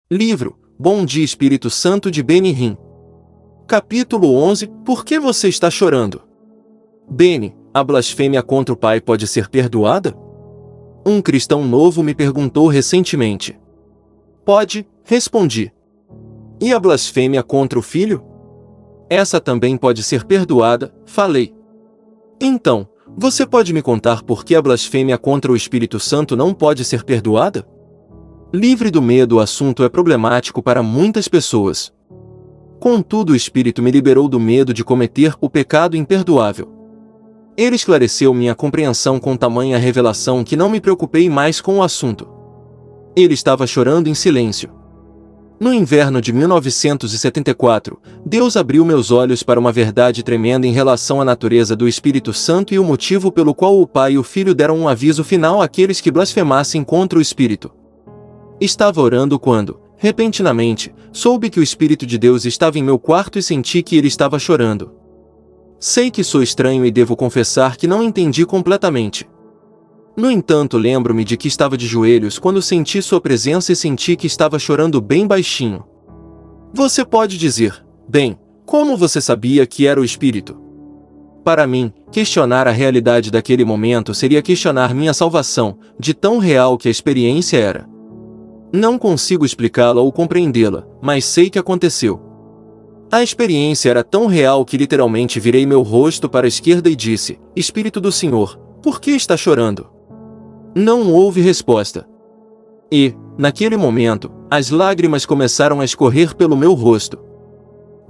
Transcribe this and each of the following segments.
Livro Bom Dia Espírito Santo de Benny Hinn. Capítulo 11 Por que você está chorando? Benny, a blasfêmia contra o Pai pode ser perdoada? Um cristão novo me perguntou recentemente. Pode, respondi. E a blasfêmia contra o Filho? Essa também pode ser perdoada, falei. Então, você pode me contar por que a blasfêmia contra o Espírito Santo não pode ser perdoada? Livre do medo, o assunto é problemático para muitas pessoas. Contudo, o Espírito me liberou do medo de cometer o pecado imperdoável. Ele esclareceu minha compreensão com tamanha revelação que não me preocupei mais com o assunto. Ele estava chorando em silêncio. No inverno de 1974, Deus abriu meus olhos para uma verdade tremenda em relação à natureza do Espírito Santo e o motivo pelo qual o Pai e o Filho deram um aviso final àqueles que blasfemassem contra o Espírito. Estava orando quando, repentinamente, soube que o Espírito de Deus estava em meu quarto e senti que ele estava chorando. Sei que sou estranho e devo confessar que não entendi completamente. No entanto, lembro-me de que estava de joelhos quando senti sua presença e senti que estava chorando bem baixinho. Você pode dizer, bem, como você sabia que era o Espírito? Para mim, questionar a realidade daquele momento seria questionar minha salvação, de tão real que a experiência era. Não consigo explicá-la ou compreendê-la, mas sei que aconteceu. A experiência era tão real que literalmente virei meu rosto para a esquerda e disse, Espírito do Senhor, por que está chorando? Não houve resposta. E, naquele momento, as lágrimas começaram a escorrer pelo meu rosto.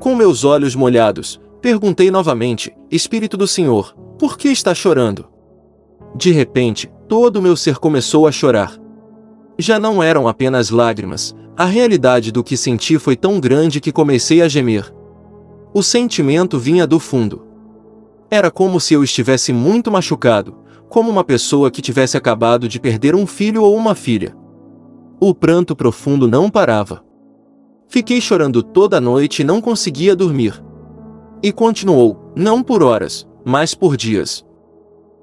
Com meus olhos molhados, perguntei novamente, Espírito do Senhor, por que está chorando? De repente, todo o meu ser começou a chorar. Já não eram apenas lágrimas, a realidade do que senti foi tão grande que comecei a gemer. O sentimento vinha do fundo. Era como se eu estivesse muito machucado, como uma pessoa que tivesse acabado de perder um filho ou uma filha. O pranto profundo não parava. Fiquei chorando toda a noite e não conseguia dormir. E continuou, não por horas, mas por dias.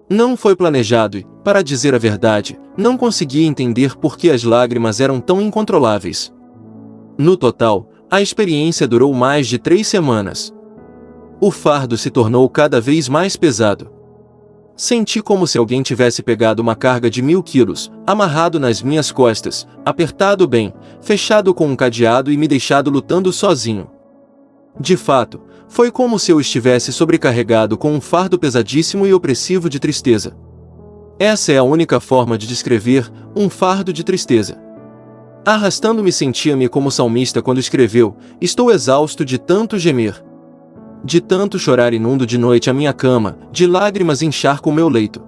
Não foi planejado e, para dizer a verdade, não conseguia entender por que as lágrimas eram tão incontroláveis. No total, a experiência durou mais de 3 semanas. O fardo se tornou cada vez mais pesado. Senti como se alguém tivesse pegado uma carga de 1000 quilos, amarrado nas minhas costas, apertado bem, fechado com um cadeado e me deixado lutando sozinho. De fato, foi como se eu estivesse sobrecarregado com um fardo pesadíssimo e opressivo de tristeza. Essa é a única forma de descrever um fardo de tristeza. Arrastando-me sentia-me como o salmista quando escreveu, estou exausto de tanto gemer. De tanto chorar inundo de noite a minha cama, de lágrimas encharco o meu leito.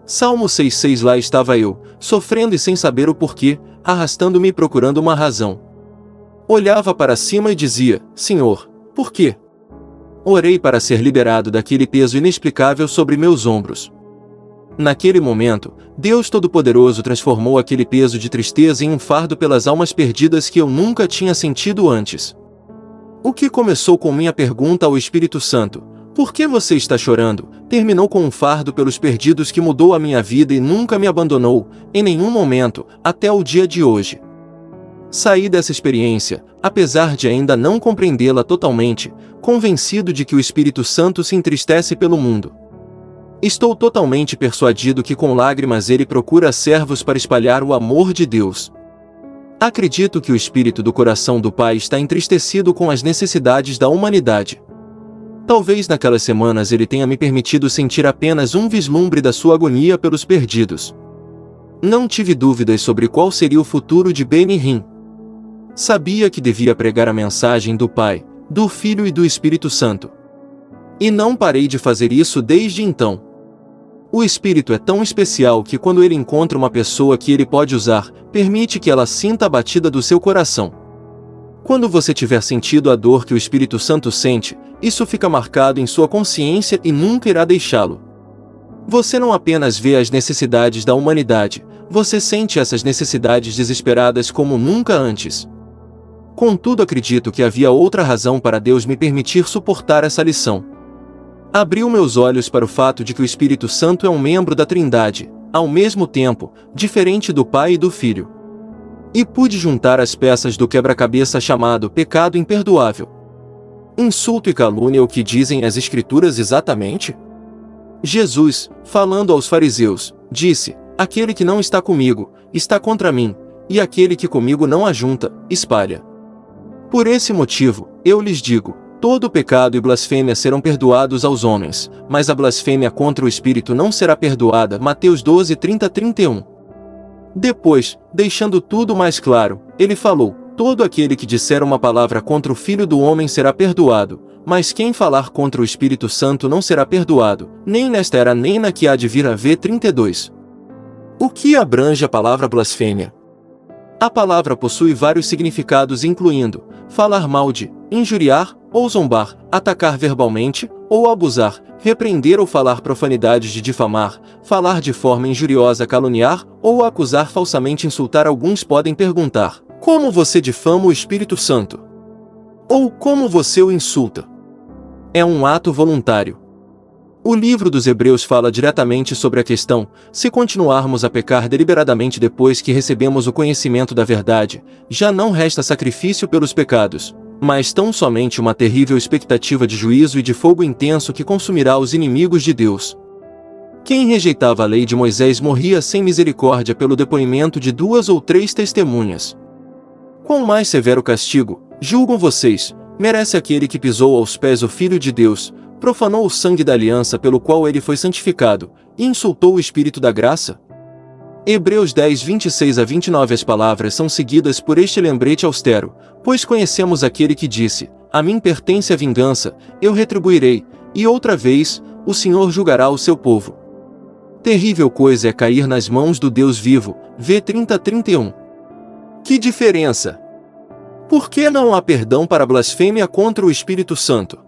Salmo 6,6 Lá estava eu, sofrendo e sem saber o porquê, arrastando-me procurando uma razão. Olhava para cima e dizia, Senhor, por quê? Orei para ser liberado daquele peso inexplicável sobre meus ombros. Naquele momento, Deus Todo-Poderoso transformou aquele peso de tristeza em um fardo pelas almas perdidas que eu nunca tinha sentido antes. O que começou com minha pergunta ao Espírito Santo, por que você está chorando, terminou com um fardo pelos perdidos que mudou a minha vida e nunca me abandonou, em nenhum momento, até o dia de hoje. Saí dessa experiência, apesar de ainda não compreendê-la totalmente, convencido de que o Espírito Santo se entristece pelo mundo. Estou totalmente persuadido que com lágrimas ele procura servos para espalhar o amor de Deus. Acredito que o Espírito do coração do Pai está entristecido com as necessidades da humanidade. Talvez naquelas semanas ele tenha me permitido sentir apenas um vislumbre da sua agonia pelos perdidos. Não tive dúvidas sobre qual seria o futuro de Benny Hinn. Sabia que devia pregar a mensagem do Pai, do Filho e do Espírito Santo. E não parei de fazer isso desde então. O Espírito é tão especial que quando ele encontra uma pessoa que ele pode usar, permite que ela sinta a batida do seu coração. Quando você tiver sentido a dor que o Espírito Santo sente, isso fica marcado em sua consciência e nunca irá deixá-lo. Você não apenas vê as necessidades da humanidade, você sente essas necessidades desesperadas como nunca antes. Contudo, acredito que havia outra razão para Deus me permitir suportar essa lição. Abriu meus olhos para o fato de que o Espírito Santo é um membro da Trindade, ao mesmo tempo, diferente do Pai e do Filho. E pude juntar as peças do quebra-cabeça chamado pecado imperdoável. Insulto e calúnia o que dizem as Escrituras exatamente? Jesus, falando aos fariseus, disse: aquele que não está comigo, está contra mim, e aquele que comigo não ajunta, espalha. Por esse motivo, eu lhes digo, todo pecado e blasfêmia serão perdoados aos homens, mas a blasfêmia contra o Espírito não será perdoada. Mateus 12, 30-31. Depois, deixando tudo mais claro, ele falou: todo aquele que disser uma palavra contra o Filho do Homem será perdoado, mas quem falar contra o Espírito Santo não será perdoado, nem nesta era nem na que há de vir a ver. 32. O que abrange a palavra blasfêmia? A palavra possui vários significados incluindo falar mal de, injuriar, ou zombar, atacar verbalmente, ou abusar, repreender ou falar profanidades de difamar, falar de forma injuriosa, caluniar, ou acusar falsamente, insultar. Alguns podem perguntar: como você difama o Espírito Santo? Ou como você o insulta? É um ato voluntário. O livro dos Hebreus fala diretamente sobre a questão: se continuarmos a pecar deliberadamente depois que recebemos o conhecimento da verdade, já não resta sacrifício pelos pecados, mas tão somente uma terrível expectativa de juízo e de fogo intenso que consumirá os inimigos de Deus. Quem rejeitava a lei de Moisés morria sem misericórdia pelo depoimento de 2 ou 3 testemunhas. Quão mais severo castigo, julgam vocês, merece aquele que pisou aos pés o Filho de Deus, profanou o sangue da aliança pelo qual ele foi santificado, e insultou o Espírito da graça? Hebreus 10, 26-29. As palavras são seguidas por este lembrete austero: pois conhecemos aquele que disse: a mim pertence a vingança, eu retribuirei, e outra vez, o Senhor julgará o seu povo. Terrível coisa é cair nas mãos do Deus vivo. V 30-31. Que diferença! Por que não há perdão para blasfêmia contra o Espírito Santo?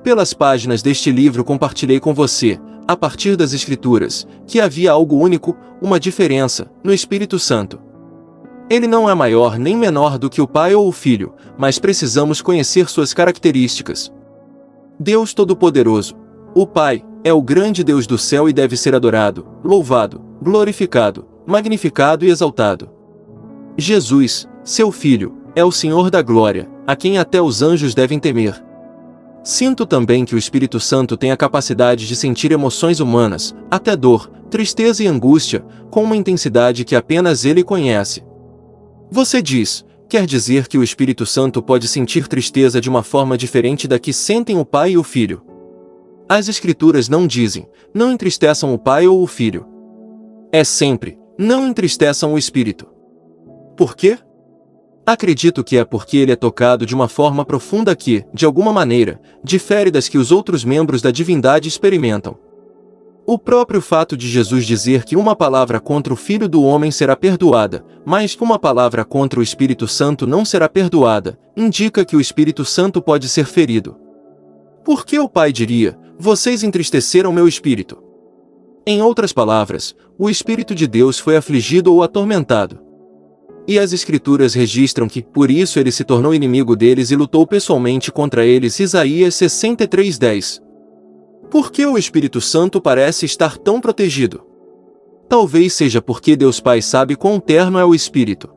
Pelas páginas deste livro compartilhei com você, a partir das Escrituras, que havia algo único, uma diferença, no Espírito Santo. Ele não é maior nem menor do que o Pai ou o Filho, mas precisamos conhecer suas características. Deus Todo-Poderoso, o Pai, é o grande Deus do céu e deve ser adorado, louvado, glorificado, magnificado e exaltado. Jesus, seu Filho, é o Senhor da glória, a quem até os anjos devem temer. Sinto também que o Espírito Santo tem a capacidade de sentir emoções humanas, até dor, tristeza e angústia, com uma intensidade que apenas ele conhece. Você diz: quer dizer que o Espírito Santo pode sentir tristeza de uma forma diferente da que sentem o Pai e o Filho? As Escrituras não dizem: não entristeçam o Pai ou o Filho. É sempre: não entristeçam o Espírito. Por quê? Acredito que é porque ele é tocado de uma forma profunda que, de alguma maneira, difere das que os outros membros da divindade experimentam. O próprio fato de Jesus dizer que uma palavra contra o Filho do Homem será perdoada, mas que uma palavra contra o Espírito Santo não será perdoada, indica que o Espírito Santo pode ser ferido. Por que o Pai diria: vocês entristeceram meu espírito? Em outras palavras, o Espírito de Deus foi afligido ou atormentado. E as Escrituras registram que, por isso ele se tornou inimigo deles e lutou pessoalmente contra eles. Isaías 63:10. Por que o Espírito Santo parece estar tão protegido? Talvez seja porque Deus Pai sabe quão terno é o Espírito.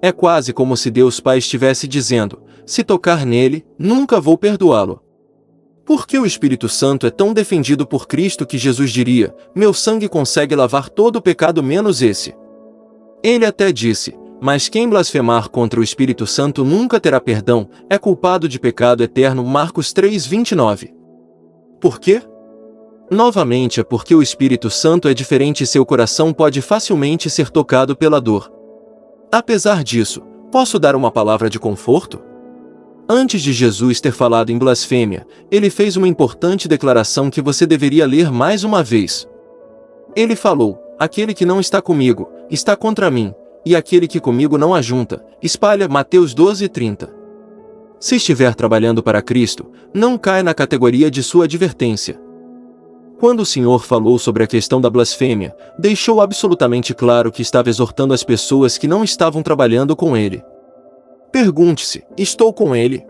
É quase como se Deus Pai estivesse dizendo: se tocar nele, nunca vou perdoá-lo. Por que o Espírito Santo é tão defendido por Cristo que Jesus diria: meu sangue consegue lavar todo o pecado menos esse? Ele até disse: mas quem blasfemar contra o Espírito Santo nunca terá perdão, é culpado de pecado eterno. Marcos 3:29. Por quê? Novamente é porque o Espírito Santo é diferente e seu coração pode facilmente ser tocado pela dor. Apesar disso, posso dar uma palavra de conforto? Antes de Jesus ter falado em blasfêmia, ele fez uma importante declaração que você deveria ler mais uma vez. Ele falou: aquele que não está comigo, está contra mim, e aquele que comigo não ajunta, espalha. Mateus 12:30. Se estiver trabalhando para Cristo, não cai na categoria de sua advertência. Quando o Senhor falou sobre a questão da blasfêmia, deixou absolutamente claro que estava exortando as pessoas que não estavam trabalhando com ele. Pergunte-se: estou com ele?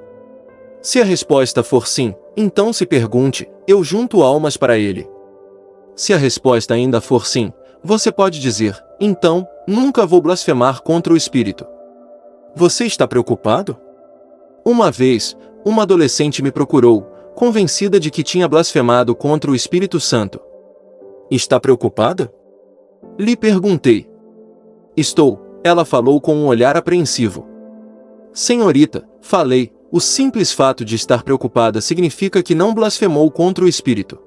Se a resposta for sim, então se pergunte: eu junto almas para ele? Se a resposta ainda for sim, você pode dizer: então, nunca vou blasfemar contra o Espírito. Você está preocupado? Uma vez, uma adolescente me procurou, convencida de que tinha blasfemado contra o Espírito Santo. Está preocupada? Lhe perguntei. Estou, ela falou com um olhar apreensivo. Senhorita, falei, o simples fato de estar preocupada significa que não blasfemou contra o Espírito.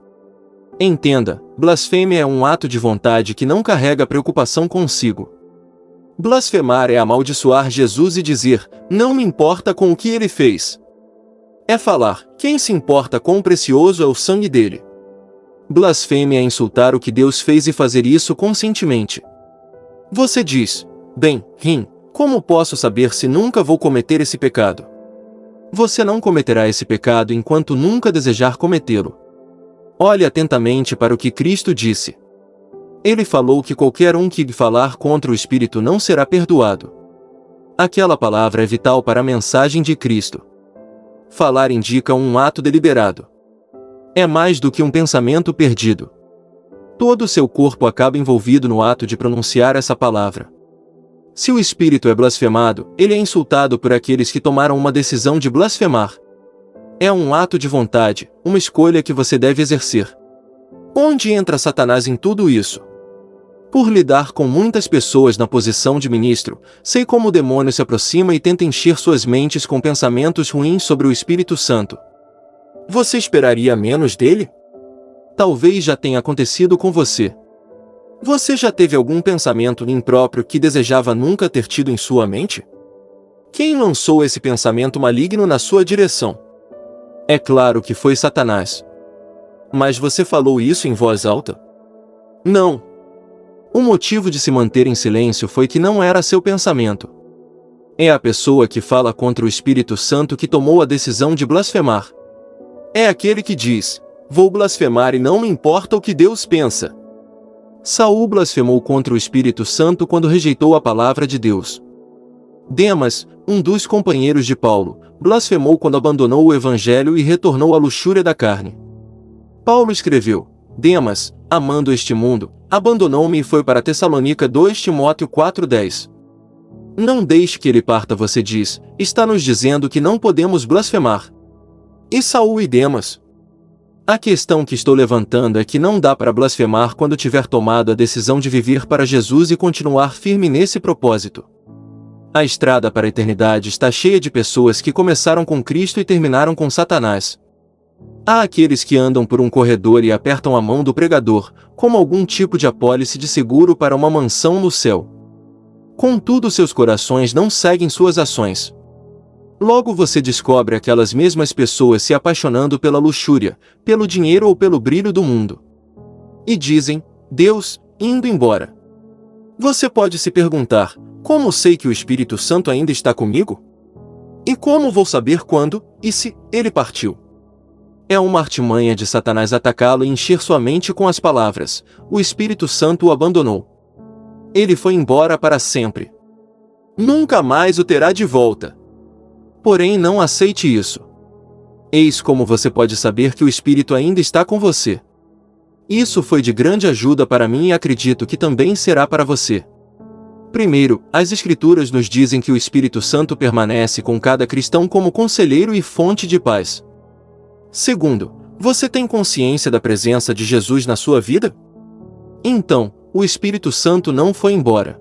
Entenda, blasfêmia é um ato de vontade que não carrega preocupação consigo. Blasfemar é amaldiçoar Jesus e dizer: não me importa com o que ele fez. É falar: quem se importa quão precioso é o sangue dele. Blasfêmia é insultar o que Deus fez e fazer isso conscientemente. Você diz: bem, como posso saber se nunca vou cometer esse pecado? Você não cometerá esse pecado enquanto nunca desejar cometê-lo. Olhe atentamente para o que Cristo disse. Ele falou que qualquer um que falar contra o Espírito não será perdoado. Aquela palavra é vital para a mensagem de Cristo. Falar indica um ato deliberado. É mais do que um pensamento perdido. Todo o seu corpo acaba envolvido no ato de pronunciar essa palavra. Se o Espírito é blasfemado, ele é insultado por aqueles que tomaram uma decisão de blasfemar. É um ato de vontade, uma escolha que você deve exercer. Onde entra Satanás em tudo isso? Por lidar com muitas pessoas na posição de ministro, sei como o demônio se aproxima e tenta encher suas mentes com pensamentos ruins sobre o Espírito Santo. Você esperaria menos dele? Talvez já tenha acontecido com você. Você já teve algum pensamento impróprio que desejava nunca ter tido em sua mente? Quem lançou esse pensamento maligno na sua direção? É claro que foi Satanás. Mas você falou isso em voz alta? Não. O motivo de se manter em silêncio foi que não era seu pensamento. É a pessoa que fala contra o Espírito Santo que tomou a decisão de blasfemar. É aquele que diz: vou blasfemar e não me importa o que Deus pensa. Saul blasfemou contra o Espírito Santo quando rejeitou a palavra de Deus. Demas, um dos companheiros de Paulo, blasfemou quando abandonou o Evangelho e retornou à luxúria da carne. Paulo escreveu: Demas, amando este mundo, abandonou-me e foi para Tessalônica. 2 Timóteo 4:10. Não deixe que ele parta, você diz, está nos dizendo que não podemos blasfemar. E Saul e Demas? A questão que estou levantando é que não dá para blasfemar quando tiver tomado a decisão de viver para Jesus e continuar firme nesse propósito. A estrada para a eternidade está cheia de pessoas que começaram com Cristo e terminaram com Satanás. Há aqueles que andam por um corredor e apertam a mão do pregador, como algum tipo de apólice de seguro para uma mansão no céu. Contudo, seus corações não seguem suas ações. Logo você descobre aquelas mesmas pessoas se apaixonando pela luxúria, pelo dinheiro ou pelo brilho do mundo. E dizem: Deus, indo embora. Você pode se perguntar: como sei que o Espírito Santo ainda está comigo? E como vou saber quando, e se, ele partiu? É uma artimanha de Satanás atacá-lo e encher sua mente com as palavras: o Espírito Santo o abandonou. Ele foi embora para sempre. Nunca mais o terá de volta. Porém, não aceite isso. Eis como você pode saber que o Espírito ainda está com você. Isso foi de grande ajuda para mim e acredito que também será para você. Primeiro, as Escrituras nos dizem que o Espírito Santo permanece com cada cristão como conselheiro e fonte de paz. Segundo, você tem consciência da presença de Jesus na sua vida? Então, o Espírito Santo não foi embora.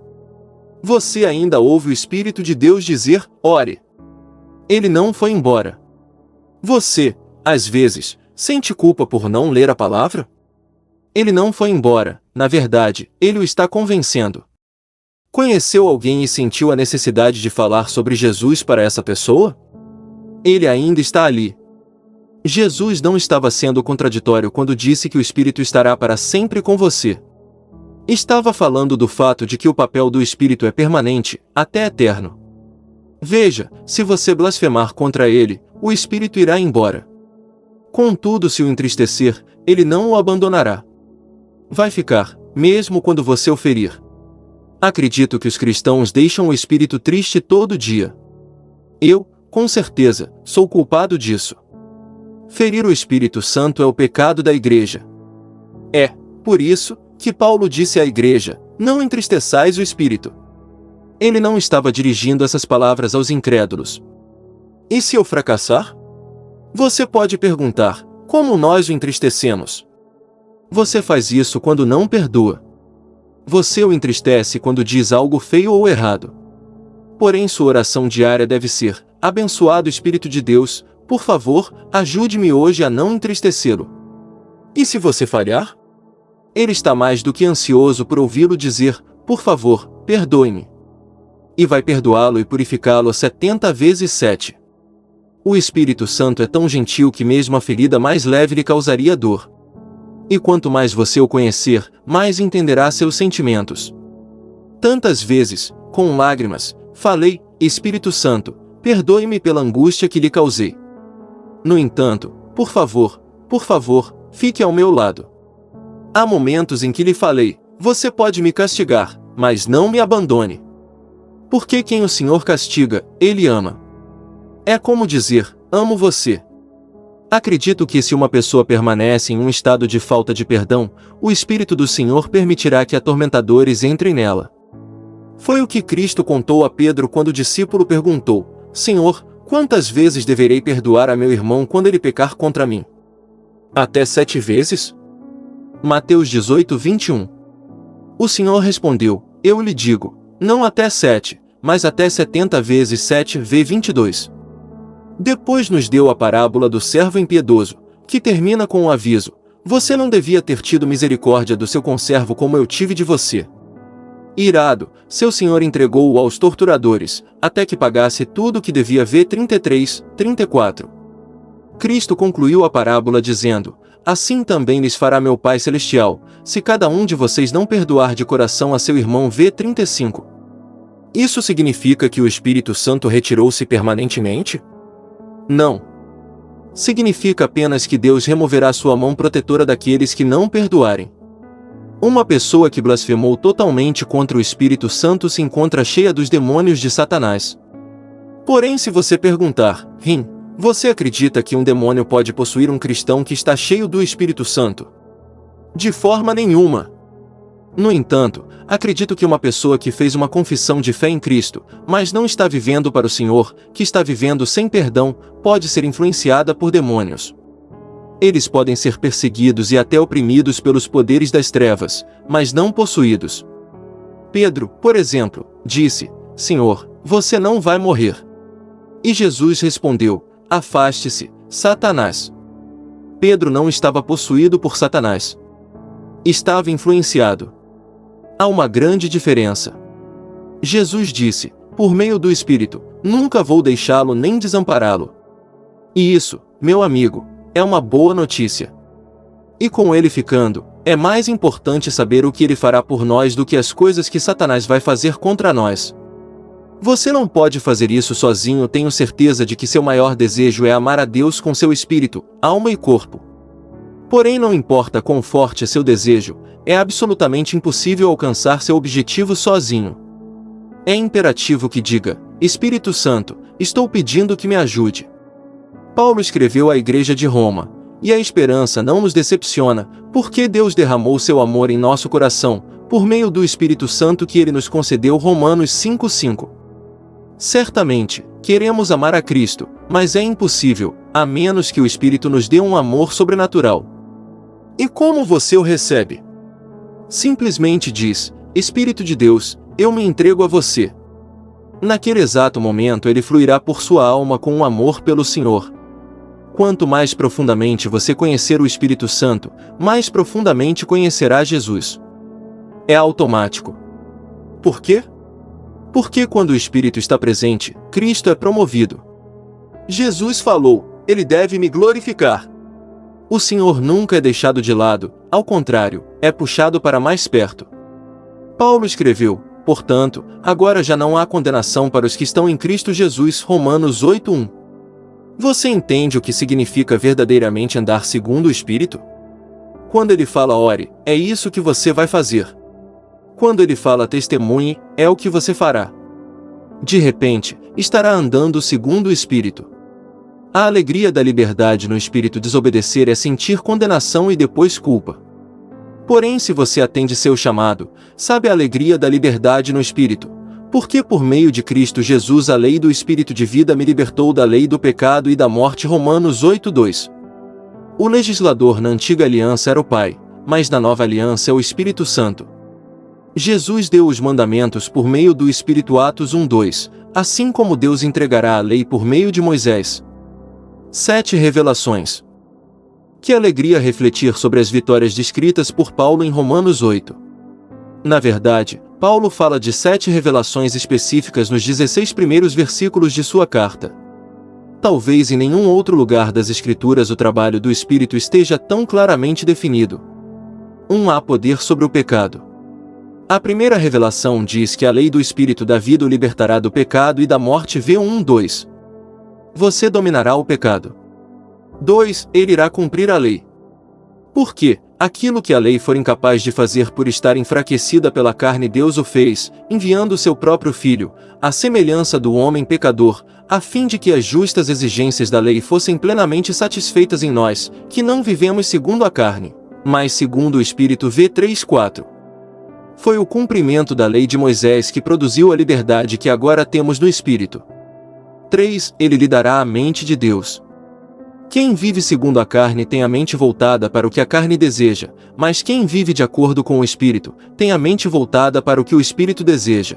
Você ainda ouve o Espírito de Deus dizer: ore. Ele não foi embora. Você, às vezes, sente culpa por não ler a palavra? Ele não foi embora, na verdade, ele o está convencendo. Conheceu alguém e sentiu a necessidade de falar sobre Jesus para essa pessoa? Ele ainda está ali. Jesus não estava sendo contraditório quando disse que o Espírito estará para sempre com você. Estava falando do fato de que o papel do Espírito é permanente, até eterno. Veja, se você blasfemar contra ele, o Espírito irá embora. Contudo, se o entristecer, ele não o abandonará. Vai ficar, mesmo quando você o ferir. Acredito que os cristãos deixam o Espírito triste todo dia. Eu, com certeza, sou culpado disso. Ferir o Espírito Santo é o pecado da igreja. É, por isso, que Paulo disse à igreja: não entristeçais o Espírito. Ele não estava dirigindo essas palavras aos incrédulos. E se eu fracassar? Você pode perguntar: como nós o entristecemos? Você faz isso quando não perdoa. Você o entristece quando diz algo feio ou errado. Porém, sua oração diária deve ser: abençoado Espírito de Deus, por favor, ajude-me hoje a não entristecê-lo. E se você falhar? Ele está mais do que ansioso por ouvi-lo dizer: por favor, perdoe-me. E vai perdoá-lo e purificá-lo 70 vezes 7. O Espírito Santo é tão gentil que mesmo a ferida mais leve lhe causaria dor. E quanto mais você o conhecer, mais entenderá seus sentimentos. Tantas vezes, com lágrimas, falei: Espírito Santo, perdoe-me pela angústia que lhe causei. No entanto, por favor, fique ao meu lado. Há momentos em que lhe falei: você pode me castigar, mas não me abandone. Porque quem o Senhor castiga, Ele ama. É como dizer: amo você. Acredito que se uma pessoa permanece em um estado de falta de perdão, o Espírito do Senhor permitirá que atormentadores entrem nela. Foi o que Cristo contou a Pedro quando o discípulo perguntou: Senhor, quantas vezes deverei perdoar a meu irmão quando ele pecar contra mim? Até 7 vezes? Mateus 18, 21. O Senhor respondeu: eu lhe digo, não até 7, mas até 70 vezes 7 v 22. Depois nos deu a parábola do servo impiedoso, que termina com o aviso: você não devia ter tido misericórdia do seu conservo como eu tive de você. Irado, seu senhor entregou-o aos torturadores, até que pagasse tudo o que devia. v 33, 34. Cristo concluiu a parábola dizendo: assim também lhes fará meu Pai Celestial, se cada um de vocês não perdoar de coração a seu irmão. v 35. Isso significa que o Espírito Santo retirou-se permanentemente? Não. Significa apenas que Deus removerá sua mão protetora daqueles que não perdoarem. Uma pessoa que blasfemou totalmente contra o Espírito Santo se encontra cheia dos demônios de Satanás. Porém, se você perguntar: você acredita que um demônio pode possuir um cristão que está cheio do Espírito Santo? De forma nenhuma. No entanto, acredito que uma pessoa que fez uma confissão de fé em Cristo, mas não está vivendo para o Senhor, que está vivendo sem perdão, pode ser influenciada por demônios. Eles podem ser perseguidos e até oprimidos pelos poderes das trevas, mas não possuídos. Pedro, por exemplo, disse: Senhor, você não vai morrer. E Jesus respondeu: afaste-se, Satanás. Pedro não estava possuído por Satanás. Estava influenciado. Há uma grande diferença. Jesus disse: por meio do Espírito, nunca vou deixá-lo nem desampará-lo. E isso, meu amigo, é uma boa notícia. E com ele ficando, é mais importante saber o que ele fará por nós do que as coisas que Satanás vai fazer contra nós. Você não pode fazer isso sozinho. Tenho certeza de que seu maior desejo é amar a Deus com seu espírito, alma e corpo. Porém, não importa quão forte é seu desejo, é absolutamente impossível alcançar seu objetivo sozinho. É imperativo que diga: Espírito Santo, estou pedindo que me ajude. Paulo escreveu à igreja de Roma: e a esperança não nos decepciona, porque Deus derramou seu amor em nosso coração, por meio do Espírito Santo que ele nos concedeu. Romanos 5:5. Certamente, queremos amar a Cristo, mas é impossível, a menos que o Espírito nos dê um amor sobrenatural. E como você o recebe? Simplesmente diz: Espírito de Deus, eu me entrego a você. Naquele exato momento ele fluirá por sua alma com um amor pelo Senhor. Quanto mais profundamente você conhecer o Espírito Santo, mais profundamente conhecerá Jesus. É automático. Por quê? Porque quando o Espírito está presente, Cristo é promovido. Jesus falou: ele deve me glorificar. O Senhor nunca é deixado de lado, ao contrário, é puxado para mais perto. Paulo escreveu: portanto, agora já não há condenação para os que estão em Cristo Jesus. Romanos 8:1. Você entende o que significa verdadeiramente andar segundo o Espírito? Quando ele fala ore, é isso que você vai fazer. Quando ele fala testemunhe, é o que você fará. De repente, estará andando segundo o Espírito. A alegria da liberdade no Espírito. Desobedecer é sentir condenação e depois culpa. Porém, se você atende seu chamado, sabe a alegria da liberdade no Espírito. Porque por meio de Cristo Jesus a lei do Espírito de vida me libertou da lei do pecado e da morte. Romanos 8:2. O legislador na antiga aliança era o Pai, mas na nova aliança é o Espírito Santo. Jesus deu os mandamentos por meio do Espírito. Atos 1:2, assim como Deus entregará a lei por meio de Moisés. 7 Revelações. Que alegria refletir sobre as vitórias descritas por Paulo em Romanos 8. Na verdade, Paulo fala de 7 revelações específicas nos 16 primeiros versículos de sua carta. Talvez em nenhum outro lugar das Escrituras o trabalho do Espírito esteja tão claramente definido. 1. Há poder sobre o pecado. A primeira revelação diz que a lei do Espírito da vida o libertará do pecado e da morte. V1:2. Você dominará o pecado. 2. Ele irá cumprir a lei. Por quê? Aquilo que a lei for incapaz de fazer por estar enfraquecida pela carne, Deus o fez, enviando seu próprio Filho, à semelhança do homem pecador, a fim de que as justas exigências da lei fossem plenamente satisfeitas em nós, que não vivemos segundo a carne, mas segundo o Espírito. V3:4. Foi o cumprimento da lei de Moisés que produziu a liberdade que agora temos no Espírito. 3. Ele lhe dará a mente de Deus. Quem vive segundo a carne tem a mente voltada para o que a carne deseja, mas quem vive de acordo com o Espírito, tem a mente voltada para o que o Espírito deseja.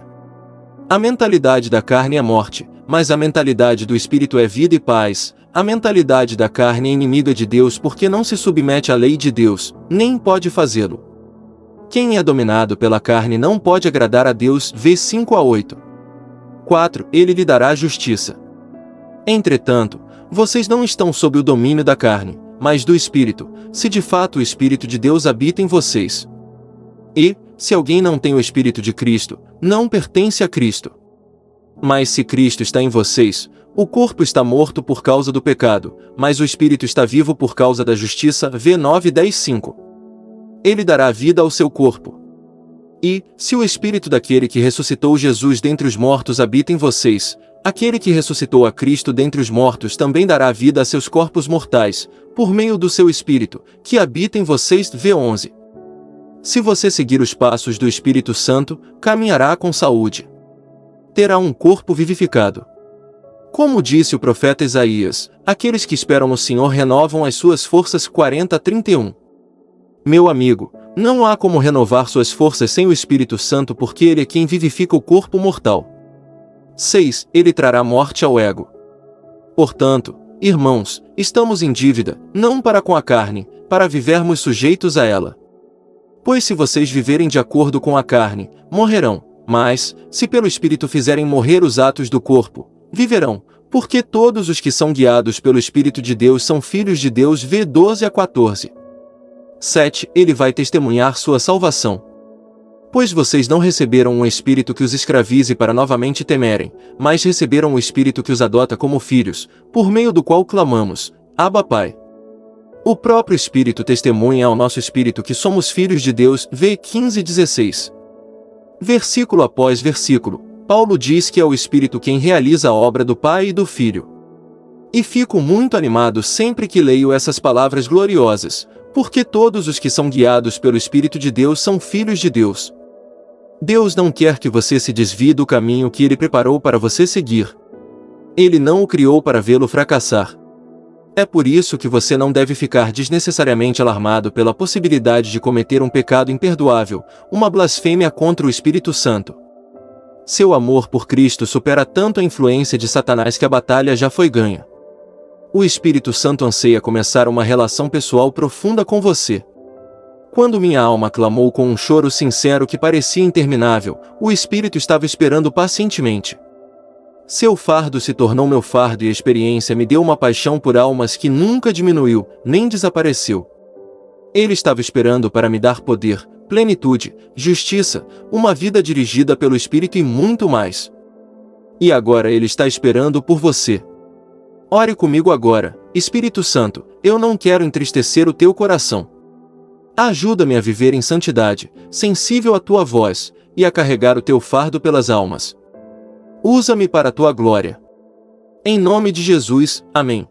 A mentalidade da carne é morte, mas a mentalidade do Espírito é vida e paz. A mentalidade da carne é inimiga de Deus porque não se submete à lei de Deus, nem pode fazê-lo. Quem é dominado pela carne não pode agradar a Deus. V5-8. 4. Ele lhe dará justiça. Entretanto, vocês não estão sob o domínio da carne, mas do Espírito, se de fato o Espírito de Deus habita em vocês. E, se alguém não tem o Espírito de Cristo, não pertence a Cristo. Mas se Cristo está em vocês, o corpo está morto por causa do pecado, mas o Espírito está vivo por causa da justiça. V9:10-5. Ele dará vida ao seu corpo. E, se o Espírito daquele que ressuscitou Jesus dentre os mortos habita em vocês, aquele que ressuscitou a Cristo dentre os mortos também dará vida a seus corpos mortais, por meio do seu Espírito, que habita em vocês. V11. Se você seguir os passos do Espírito Santo, caminhará com saúde. Terá um corpo vivificado. Como disse o profeta Isaías, aqueles que esperam no Senhor renovam as suas forças. 40:31. Meu amigo, não há como renovar suas forças sem o Espírito Santo, porque ele é quem vivifica o corpo mortal. 6. Ele trará morte ao ego. Portanto, irmãos, estamos em dívida, não para com a carne, para vivermos sujeitos a ela. Pois se vocês viverem de acordo com a carne, morrerão, mas, se pelo Espírito fizerem morrer os atos do corpo, viverão, porque todos os que são guiados pelo Espírito de Deus são filhos de Deus. V12-14. 7. Ele vai testemunhar sua salvação. Pois vocês não receberam um espírito que os escravize para novamente temerem, mas receberam o Espírito que os adota como filhos, por meio do qual clamamos, Abba Pai. O próprio Espírito testemunha ao nosso espírito que somos filhos de Deus. V15:16. Versículo após versículo, Paulo diz que é o Espírito quem realiza a obra do Pai e do Filho. E fico muito animado sempre que leio essas palavras gloriosas, porque todos os que são guiados pelo Espírito de Deus são filhos de Deus. Deus não quer que você se desvie do caminho que Ele preparou para você seguir. Ele não o criou para vê-lo fracassar. É por isso que você não deve ficar desnecessariamente alarmado pela possibilidade de cometer um pecado imperdoável, uma blasfêmia contra o Espírito Santo. Seu amor por Cristo supera tanto a influência de Satanás que a batalha já foi ganha. O Espírito Santo anseia começar uma relação pessoal profunda com você. Quando minha alma clamou com um choro sincero que parecia interminável, o Espírito estava esperando pacientemente. Seu fardo se tornou meu fardo e a experiência me deu uma paixão por almas que nunca diminuiu, nem desapareceu. Ele estava esperando para me dar poder, plenitude, justiça, uma vida dirigida pelo Espírito e muito mais. E agora Ele está esperando por você. Ore comigo agora, Espírito Santo, eu não quero entristecer o teu coração. Ajuda-me a viver em santidade, sensível à tua voz, e a carregar o teu fardo pelas almas. Usa-me para a tua glória. Em nome de Jesus, amém.